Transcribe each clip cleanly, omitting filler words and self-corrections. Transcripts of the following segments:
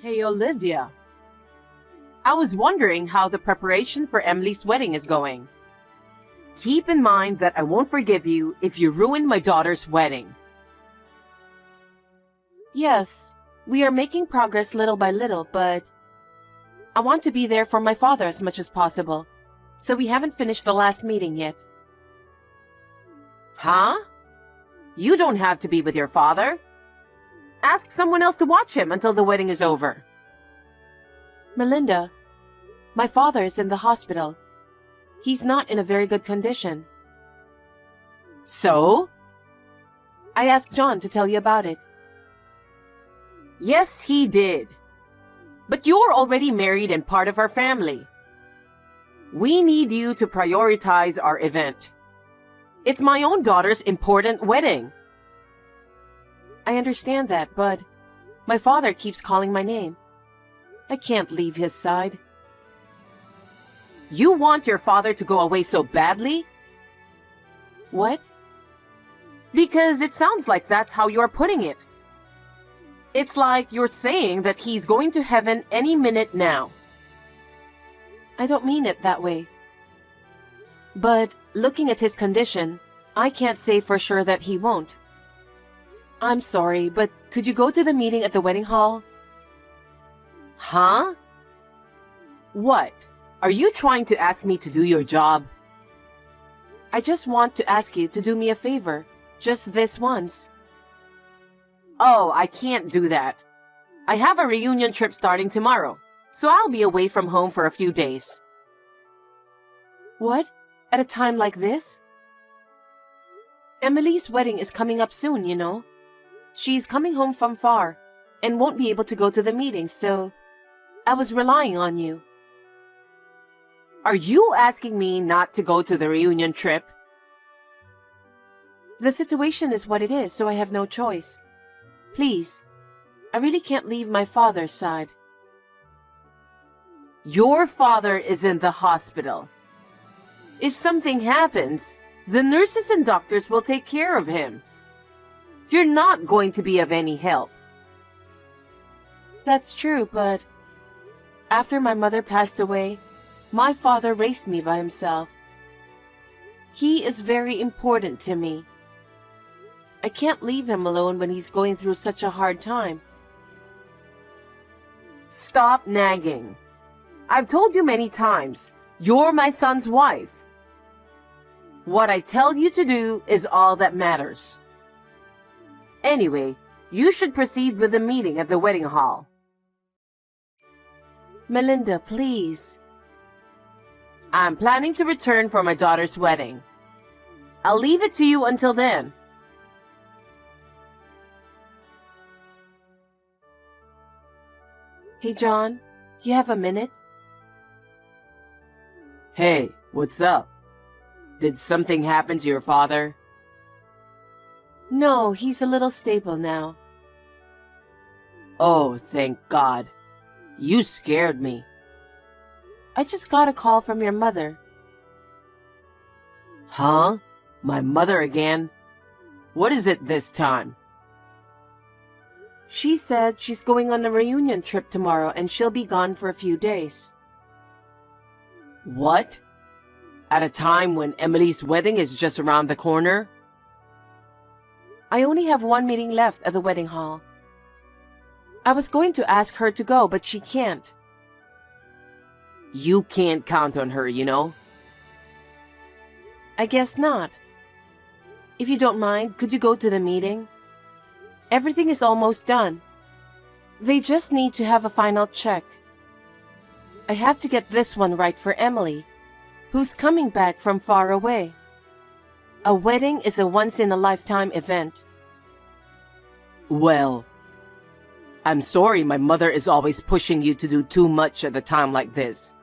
Hey, Olivia. I was wondering how the preparation for Emily's wedding is going. Keep in mind that I won't forgive you if you ruin my daughter's wedding. Yes, we are making progress little by little, but I want to be there for my father as much as possible, so we haven't finished the last meeting yet. Huh? You don't have to be with your father. Ask someone else to watch him until the wedding is over. Melinda, my father is in the hospital. He's not in a very good condition. So? I asked John to tell you about it. Yes, he did. But you're already married and part of our family. We need you to prioritize our event. It's my own daughter's important wedding. I understand that, but my father keeps calling my name. I can't leave his side. You want your father to go away so badly? What? Because it sounds like that's how you're putting it. It's like you're saying that he's going to heaven any minute now. I don't mean it that way. But looking at his condition, I can't say for sure that he won't. I'm sorry, but could you go to the meeting at the wedding hall? Huh? What? Are you trying to ask me to do your job? I just want to ask you to do me a favor, just this once. Oh, I can't do that. I have a reunion trip starting tomorrow, so I'll be away from home for a few days. What? At a time like this? Emily's wedding is coming up soon, you know. She's coming home from far and won't be able to go to the meeting, so I was relying on you. Are you asking me not to go to the reunion trip? The situation is what it is, so I have no choice. Please, I really can't leave my father's side. Your father is in the hospital. If something happens, the nurses and doctors will take care of him. You're not going to be of any help. That's true, but after my mother passed away, my father raised me by himself. He is very important to me. I can't leave him alone when he's going through such a hard time. Stop nagging. I've told you many times, you're my son's wife. What I tell you to do is all that matters. Anyway, you should proceed with the meeting at the wedding hall. Melinda, please. I'm planning to return for my daughter's wedding. I'll leave it to you until then. Hey, John, you have a minute? Hey, what's up? Did something happen to your father? No, he's a little stable now. Oh, thank God. You scared me. I just got a call from your mother. Huh? My mother again? What is it this time? She said she's going on a reunion trip tomorrow and she'll be gone for a few days. What? At a time when Emily's wedding is just around the corner? I only have one meeting left at the wedding hall. I was going to ask her to go, but she can't. You can't count on her, you know? I guess not. If you don't mind, could you go to the meeting? Everything is almost done. They just need to have a final check. I have to get this one right for Emily, who's coming back from far away. A wedding is a once-in-a-lifetime event. Well, I'm sorry my mother is always pushing you to do too much at a time like this.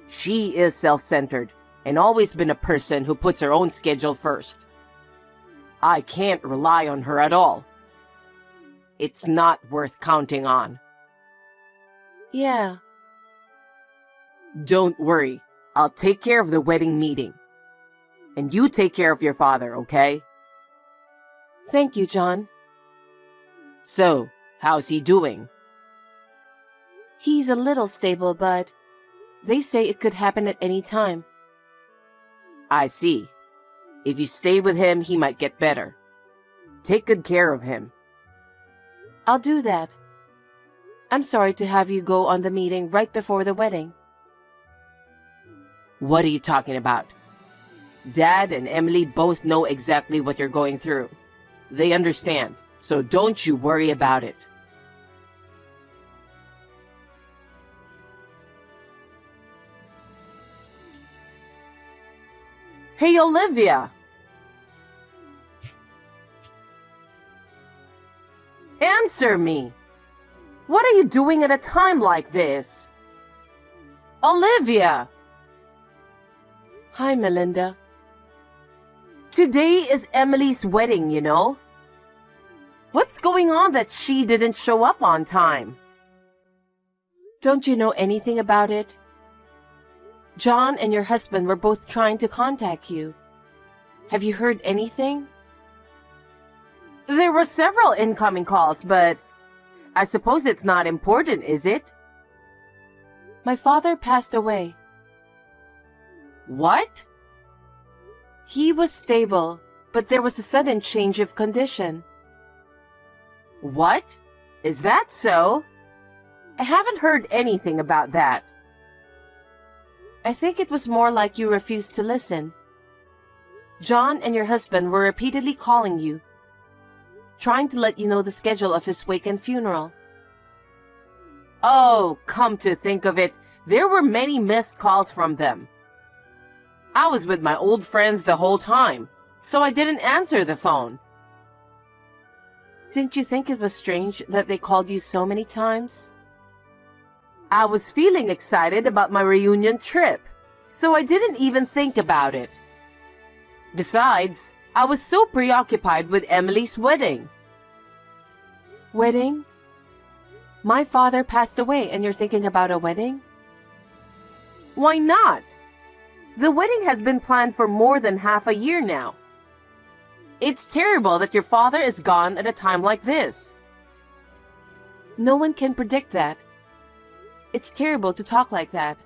She is self-centered and always been a person who puts her own schedule first. I can't rely on her at all. It's not worth counting on. Yeah. Don't worry. I'll take care of the wedding meeting. And you take care of your father, okay? Thank you, John. So, how's he doing? He's a little stable, but they say it could happen at any time. I see. If you stay with him, he might get better. Take good care of him. I'll do that. I'm sorry to have you go on the meeting right before the wedding. What are you talking about? Dad and Emily both know exactly what you're going through. They understand, so don't you worry about it. Hey, Olivia! Answer me! What are you doing at a time like this? Olivia! Hi, Melinda. Today is Emily's wedding, you know? What's going on that she didn't show up on time? Don't you know anything about it? John and your husband were both trying to contact you. Have you heard anything? There were several incoming calls, but I suppose it's not important, is it? My father passed away. What? He was stable, but there was a sudden change of condition. What? Is that so? I haven't heard anything about that. I think it was more like you refused to listen. John and your husband were repeatedly calling you, trying to let you know the schedule of his wake and funeral. Oh, come to think of it, there were many missed calls from them. I was with my old friends the whole time, so I didn't answer the phone. Didn't you think it was strange that they called you so many times? I was feeling excited about my reunion trip, so I didn't even think about it. Besides, I was so preoccupied with Emily's wedding. Wedding? My father passed away and you're thinking about a wedding? Why not? The wedding has been planned for more than half a year now. It's terrible that your father is gone at a time like this. No one can predict that. It's terrible to talk like that.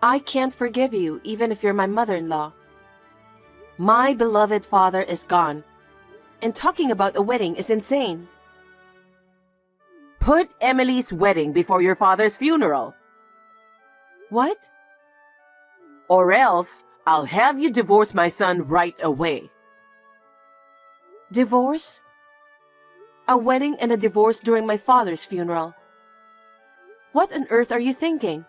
I can't forgive you, even if you're my mother-in-law. My beloved father is gone, and talking about a wedding is insane. Put Emily's wedding before your father's funeral. What? Or else, I'll have you divorce my son right away. Divorce? A wedding and a divorce during my father's funeral. What on earth are you thinking?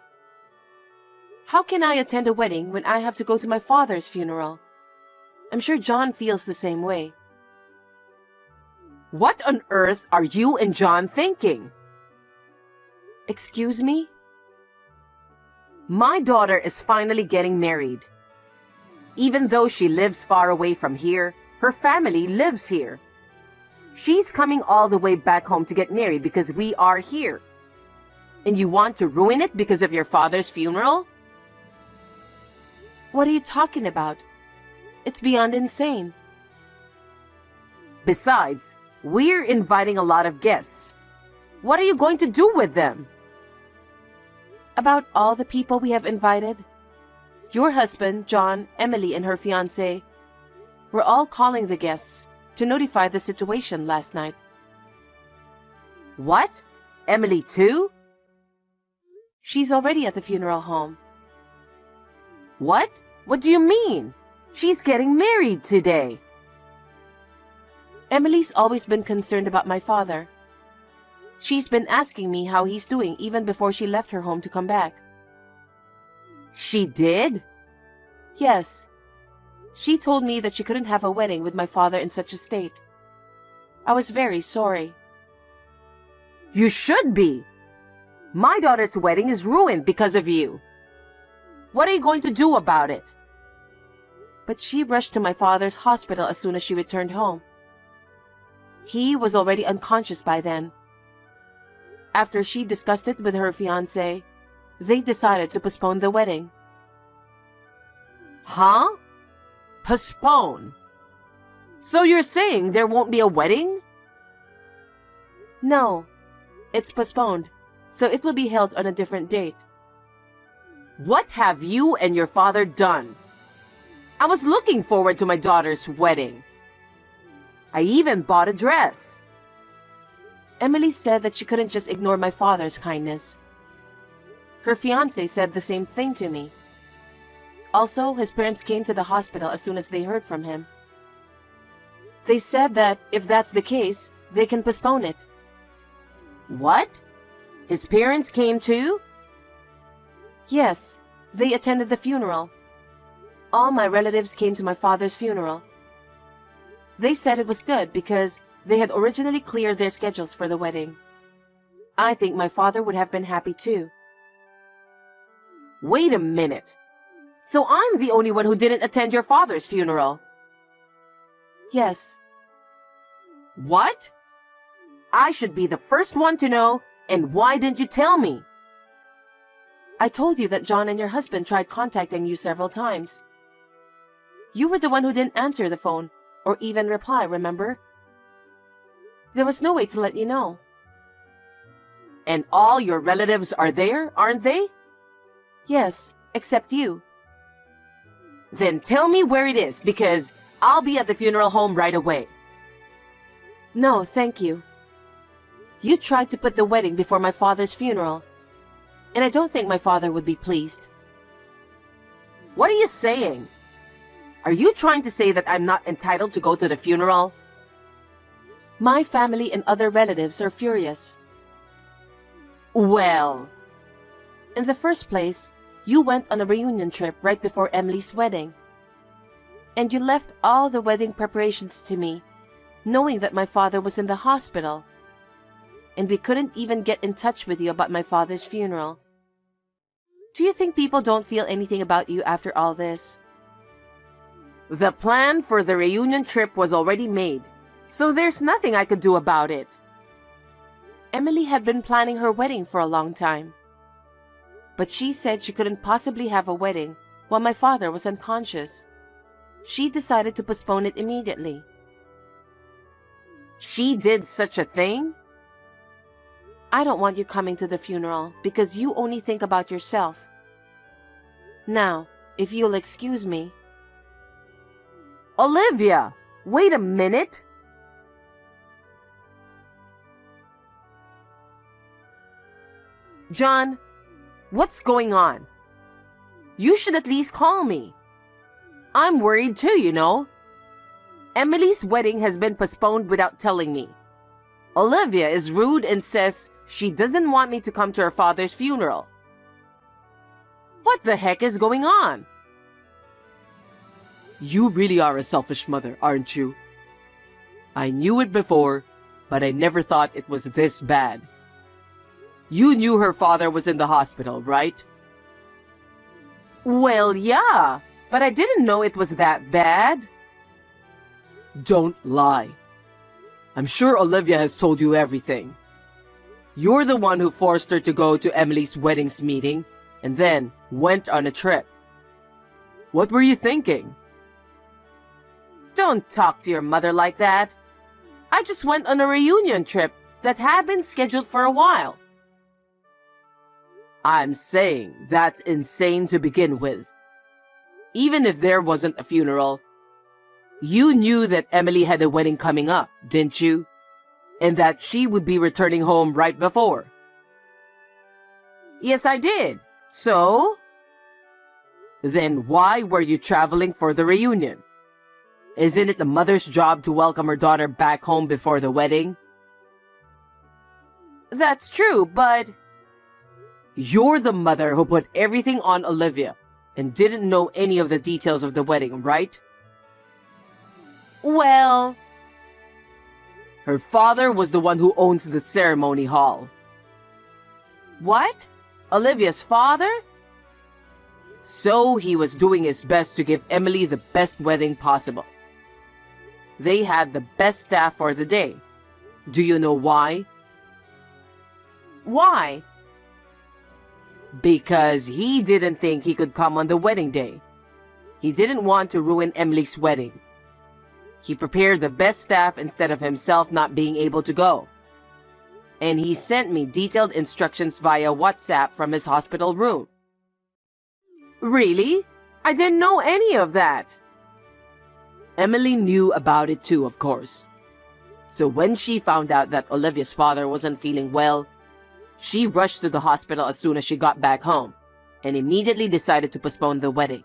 How can I attend a wedding when I have to go to my father's funeral? I'm sure John feels the same way. What on earth are you and John thinking? Excuse me? My daughter is finally getting married. Even though she lives far away from here, her family lives here. She's coming all the way back home to get married because we are here. And you want to ruin it because of your father's funeral? What are you talking about? It's beyond insane. Besides, we're inviting a lot of guests. What are you going to do with them? About all the people we have invited? Your husband, John, Emily, and her fiancé were all calling the guests to notify the situation last night. What? Emily too? She's already at the funeral home. What? What do you mean? She's getting married today. Emily's always been concerned about my father. She's been asking me how he's doing even before she left her home to come back. She did? Yes. She told me that she couldn't have a wedding with my father in such a state. I was very sorry. You should be. My daughter's wedding is ruined because of you. What are you going to do about it? But she rushed to my father's hospital as soon as she returned home. He was already unconscious by then. After she discussed it with her fiancé, they decided to postpone the wedding. Huh? Postpone? So you're saying there won't be a wedding? No, it's postponed so it will be held on a different date. What have you and your father done? I was looking forward to my daughter's wedding. I even bought a dress. Emily said that she couldn't just ignore my father's kindness. Her fiancé said the same thing to me. Also, his parents came to the hospital as soon as they heard from him. They said that if that's the case, they can postpone it. What? His parents came too? Yes, they attended the funeral. All my relatives came to my father's funeral. They said it was good because they had originally cleared their schedules for the wedding. I think my father would have been happy too. Wait a minute. So I'm the only one who didn't attend your father's funeral? Yes. What? I should be the first one to know, and why didn't you tell me? I told you that John and your husband tried contacting you several times. You were the one who didn't answer the phone, or even reply, remember? There was no way to let you know. And all your relatives are there, aren't they? Yes, except you. Then tell me where it is, because I'll be at the funeral home right away. No, thank you. You tried to put the wedding before my father's funeral, and I don't think my father would be pleased. What are you saying? Are you trying to say that I'm not entitled to go to the funeral? My family and other relatives are furious. Well, in the first place, you went on a reunion trip right before Emily's wedding. And you left all the wedding preparations to me, knowing that my father was in the hospital. And we couldn't even get in touch with you about my father's funeral. Do you think people don't feel anything about you after all this? The plan for the reunion trip was already made, so there's nothing I could do about it. Emily had been planning her wedding for a long time. But she said she couldn't possibly have a wedding while my father was unconscious. She decided to postpone it immediately. She did such a thing? I don't want you coming to the funeral because you only think about yourself. Now, if you'll excuse me. Olivia, wait a minute. John, what's going on? You should at least call me. I'm worried too, you know. Emily's wedding has been postponed without telling me. Olivia is rude and says she doesn't want me to come to her father's funeral. What the heck is going on? You really are a selfish mother, aren't you? I knew it before, but I never thought it was this bad. You knew her father was in the hospital, right? Well, yeah, but I didn't know it was that bad. Don't lie. I'm sure Olivia has told you everything. You're the one who forced her to go to Emily's wedding's meeting and then went on a trip. What were you thinking? Don't talk to your mother like that. I just went on a reunion trip that had been scheduled for a while. I'm saying that's insane to begin with. Even if there wasn't a funeral, you knew that Emily had a wedding coming up, didn't you? And that she would be returning home right before. Yes, I did. So? Then why were you traveling for the reunion? Isn't it the mother's job to welcome her daughter back home before the wedding? That's true, but... You're the mother who put everything on Olivia and didn't know any of the details of the wedding, right? Well... Her father was the one who owns the ceremony hall. What? Olivia's father? So he was doing his best to give Emily the best wedding possible. They had the best staff for the day. Do you know why? Why? Because he didn't think he could come on the wedding day. He didn't want to ruin Emily's wedding. He prepared the best staff instead of himself not being able to go. And he sent me detailed instructions via WhatsApp from his hospital room. Really? I didn't know any of that. Emily knew about it too, of course. So when she found out that Olivia's father wasn't feeling well, she rushed to the hospital as soon as she got back home and immediately decided to postpone the wedding.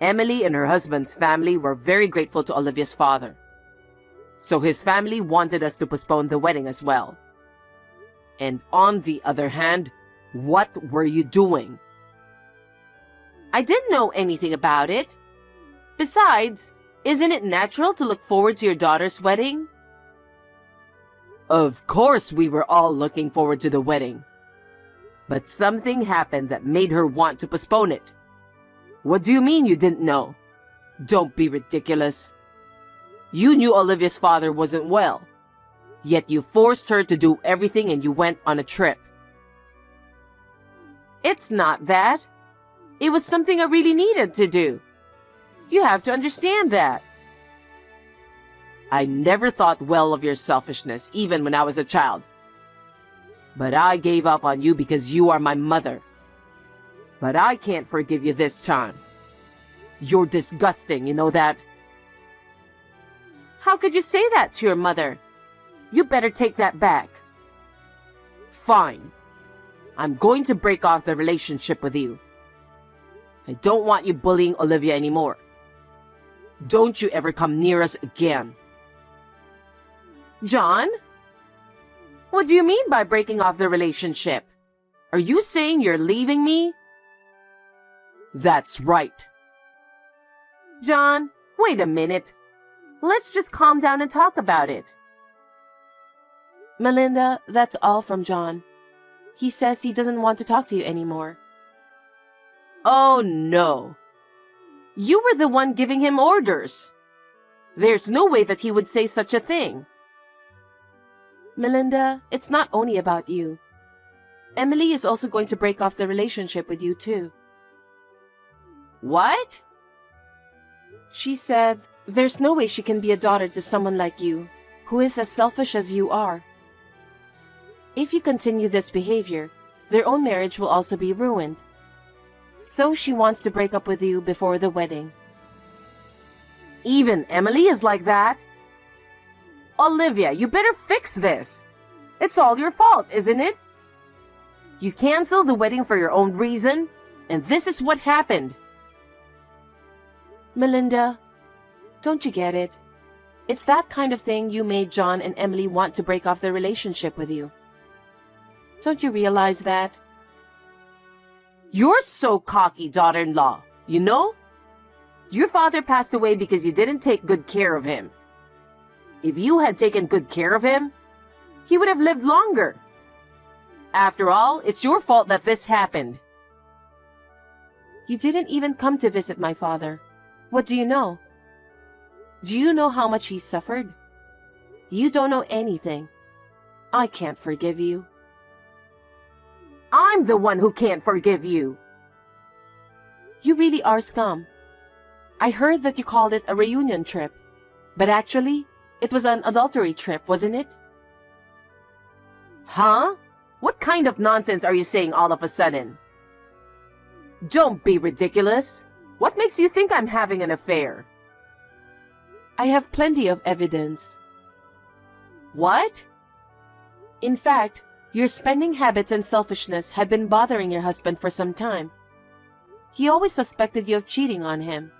Emily and her husband's family were very grateful to Olivia's father. So his family wanted us to postpone the wedding as well. And on the other hand, what were you doing? I didn't know anything about it. Besides, isn't it natural to look forward to your daughter's wedding? Of course we were all looking forward to the wedding. But something happened that made her want to postpone it. What do you mean you didn't know? Don't be ridiculous. You knew Olivia's father wasn't well, yet you forced her to do everything and you went on a trip. It's not that. It was something I really needed to do. You have to understand that. I never thought well of your selfishness, even when I was a child. But I gave up on you because you are my mother. But I can't forgive you this time. You're disgusting, you know that? How could you say that to your mother? You better take that back. Fine. I'm going to break off the relationship with you. I don't want you bullying Olivia anymore. Don't you ever come near us again. John? What do you mean by breaking off the relationship? Are you saying you're leaving me? That's right. John, wait a minute. Let's just calm down and talk about it. Melinda, that's all from John. He says he doesn't want to talk to you anymore. Oh no. You were the one giving him orders. There's no way that he would say such a thing. Melinda, it's not only about you. Emily is also going to break off the relationship with you too. What? She said there's no way she can be a daughter to someone like you, who is as selfish as you are. If you continue this behavior, their own marriage will also be ruined. So she wants to break up with you before the wedding. Even Emily is like that? Olivia, you better fix this. It's all your fault, isn't it? You canceled the wedding for your own reason, and this is what happened. Melinda, don't you get it? It's that kind of thing you made John and Emily want to break off their relationship with you. Don't you realize that? You're so cocky, daughter-in-law, you know? Your father passed away because you didn't take good care of him. If you had taken good care of him, he would have lived longer. After all, it's your fault that this happened. You didn't even come to visit my father. What do you know? Do you know how much he suffered? You don't know anything. I can't forgive you. I'm the one who can't forgive you. You really are scum. I heard that you called it a reunion trip, but actually, it was an adultery trip, wasn't it? Huh? What kind of nonsense are you saying all of a sudden? Don't be ridiculous. What makes you think I'm having an affair? I have plenty of evidence. What? In fact, your spending habits and selfishness had been bothering your husband for some time. He always suspected you of cheating on him.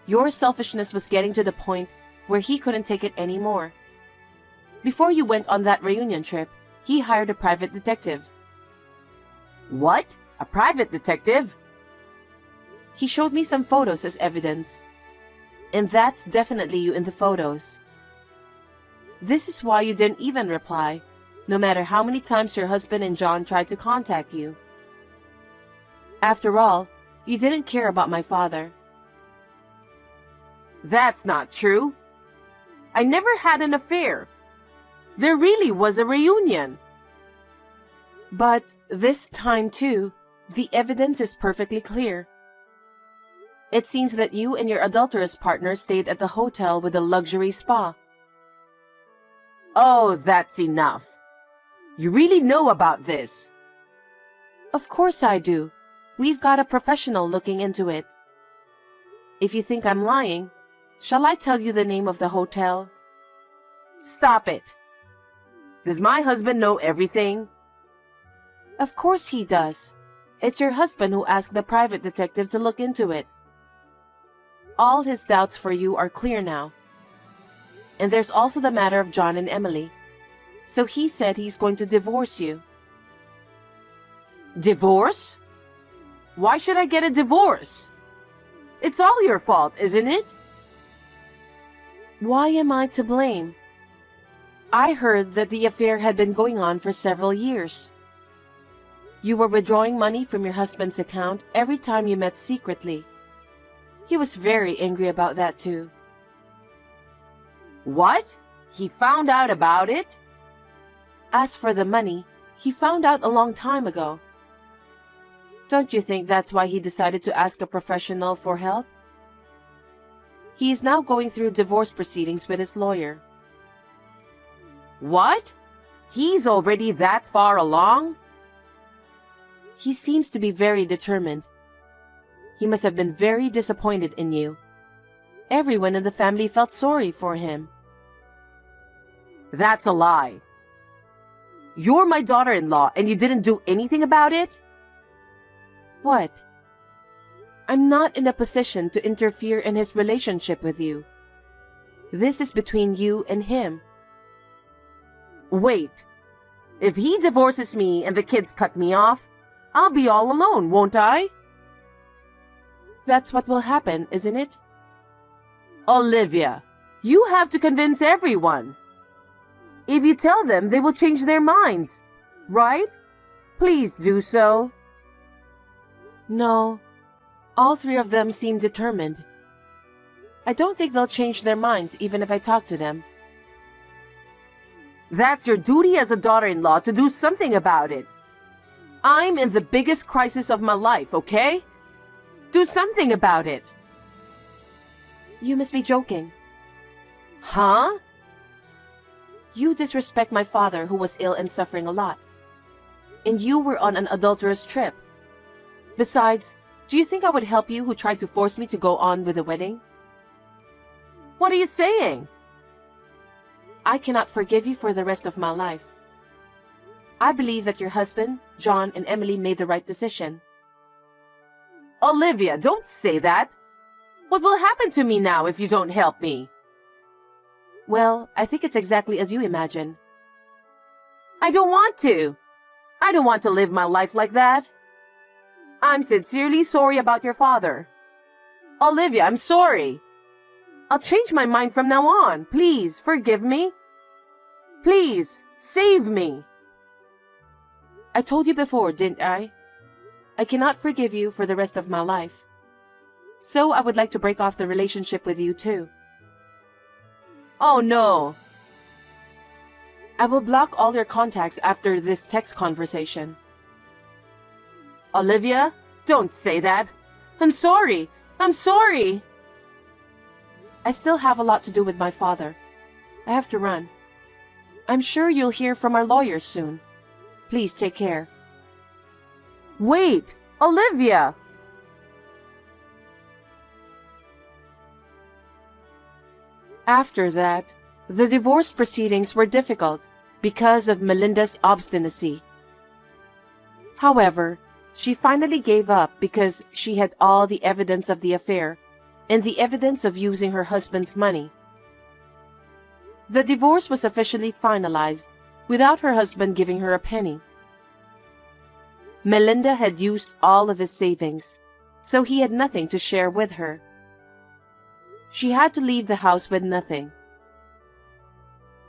Your selfishness was getting to the point where he couldn't take it anymore. Before you went on that reunion trip, he hired a private detective. What? A private detective? He showed me some photos as evidence. And that's definitely you in the photos. This is why you didn't even reply, no matter how many times your husband and John tried to contact you. After all, you didn't care about my father. That's not true. I never had an affair. There really was a reunion. But this time too, the evidence is perfectly clear. It seems that you and your adulterous partner stayed at the hotel with a luxury spa. Oh, that's enough. You really know about this. Of course I do. We've got a professional looking into it. If you think I'm lying, shall I tell you the name of the hotel? Stop it. Does my husband know everything? Of course he does. It's your husband who asked the private detective to look into it. All his doubts for you are clear now. And there's also the matter of John and Emily. So he said he's going to divorce you. Divorce? Why should I get a divorce? It's all your fault, isn't it? Why am I to blame? I heard that the affair had been going on for several years. You were withdrawing money from your husband's account every time you met secretly. He was very angry about that too. What? He found out about it? As for the money, he found out a long time ago. Don't you think that's why he decided to ask a professional for help? He is now going through divorce proceedings with his lawyer. What? He's already that far along? He seems to be very determined. He must have been very disappointed in you. Everyone in the family felt sorry for him. That's a lie. You're my daughter-in-law and you didn't do anything about it? What? I'm not in a position to interfere in his relationship with you. This is between you and him. Wait. If he divorces me and the kids cut me off, I'll be all alone, won't I? That's what will happen, isn't it? Olivia, you have to convince everyone. If you tell them, they will change their minds, right? Please do so. No. All three of them seem determined. I don't think they'll change their minds even if I talk to them. That's your duty as a daughter-in-law to do something about it. I'm in the biggest crisis of my life, okay? Do something about it. You must be joking. Huh? You disrespect my father who was ill and suffering a lot. And you were on an adulterous trip. Besides, do you think I would help you who tried to force me to go on with the wedding? What are you saying? I cannot forgive you for the rest of my life. I believe that your husband, John, and Emily made the right decision. Olivia, don't say that. What will happen to me now if you don't help me? Well, I think it's exactly as you imagine. I don't want to. I don't want to live my life like that. I'm sincerely sorry about your father. Olivia, I'm sorry. I'll change my mind from now on. Please, forgive me. Please, save me. I told you before, didn't I? I cannot forgive you for the rest of my life. So I would like to break off the relationship with you too. Oh no. I will block all your contacts after this text conversation. Olivia, don't say that. I'm sorry. I'm sorry. I still have a lot to do with my father. I have to run. I'm sure you'll hear from our lawyers soon. Please take care. Wait, Olivia! After that, the divorce proceedings were difficult because of Melinda's obstinacy. However, she finally gave up because she had all the evidence of the affair and the evidence of using her husband's money. The divorce was officially finalized without her husband giving her a penny. Melinda had used all of his savings, so he had nothing to share with her. She had to leave the house with nothing.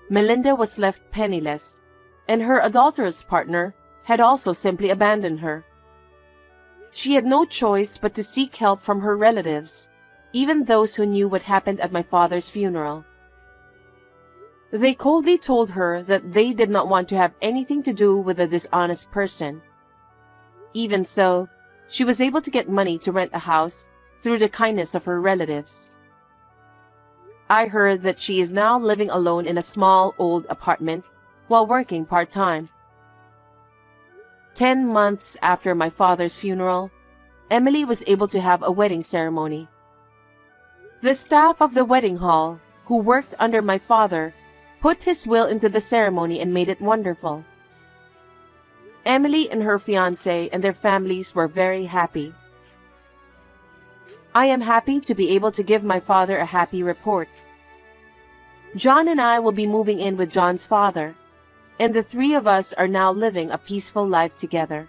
Melinda was left penniless, and her adulterous partner had also simply abandoned her. She had no choice but to seek help from her relatives, even those who knew what happened at my father's funeral. They coldly told her that they did not want to have anything to do with a dishonest person. Even so, she was able to get money to rent a house through the kindness of her relatives. I heard that she is now living alone in a small old apartment while working part-time. 10 months after my father's funeral, Emily was able to have a wedding ceremony. The staff of the wedding hall, who worked under my father, put his will into the ceremony and made it wonderful. Emily and her fiancé and their families were very happy. I am happy to be able to give my father a happy report. John and I will be moving in with John's father, and the three of us are now living a peaceful life together.